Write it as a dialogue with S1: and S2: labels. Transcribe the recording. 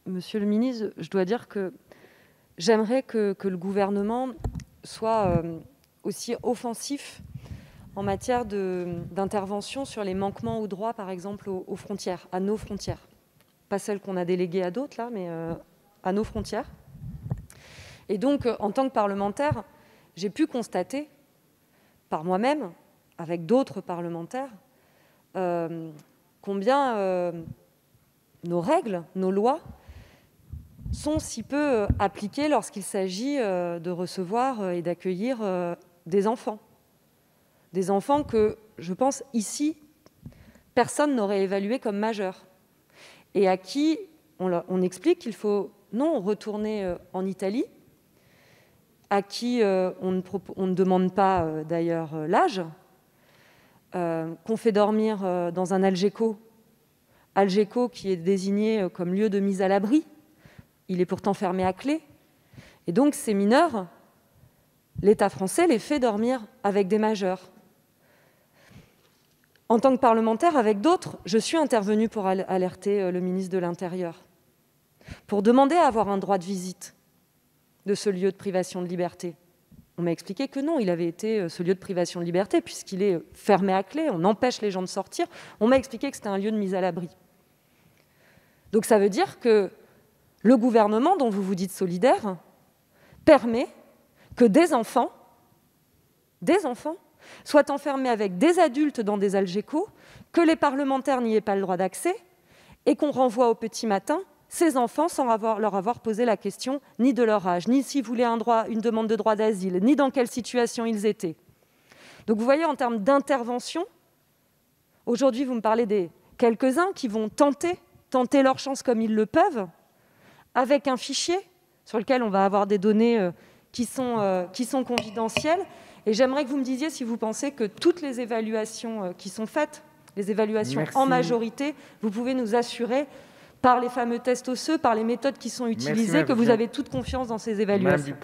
S1: Monsieur le ministre, je dois dire que j'aimerais que le gouvernement soit aussi offensif en matière d'intervention sur les manquements aux droits, par exemple, aux frontières, à nos frontières. Pas celles qu'on a déléguées à d'autres, là, mais à nos frontières. Et donc, en tant que parlementaire, j'ai pu constater, par moi-même, avec d'autres parlementaires, combien nos règles, nos lois, sont si peu appliquées lorsqu'il s'agit de recevoir et d'accueillir des enfants. Des enfants que, je pense, ici, personne n'aurait évalués comme majeurs. Et à qui on explique qu'il faut non retourner en Italie, à qui on ne demande pas d'ailleurs l'âge, qu'on fait dormir dans un algeco qui est désigné comme lieu de mise à l'abri. Il est pourtant fermé à clé. Et donc, ces mineurs, l'État français les fait dormir avec des majeurs. En tant que parlementaire, avec d'autres, je suis intervenue pour alerter le ministre de l'Intérieur, pour demander à avoir un droit de visite de ce lieu de privation de liberté. On m'a expliqué que non, il avait été ce lieu de privation de liberté, puisqu'il est fermé à clé, on empêche les gens de sortir. On m'a expliqué que c'était un lieu de mise à l'abri. Donc ça veut dire que le gouvernement, dont vous vous dites solidaire, permet que des enfants soient enfermés avec des adultes dans des algécos, que les parlementaires n'y aient pas le droit d'accès, et qu'on renvoie au petit matin ces enfants sans leur avoir posé la question ni de leur âge, ni s'ils voulaient une demande de droit d'asile, ni dans quelle situation ils étaient. Donc vous voyez, en termes d'intervention, aujourd'hui vous me parlez des quelques-uns qui vont tenter leur chance comme ils le peuvent, avec un fichier sur lequel on va avoir des données qui sont confidentielles. Et j'aimerais que vous me disiez si vous pensez que toutes les évaluations qui sont faites, les évaluations
S2: Merci.
S1: En majorité, vous pouvez nous assurer, par les fameux tests osseux, par les méthodes qui sont utilisées, que vous avez toute confiance dans ces évaluations.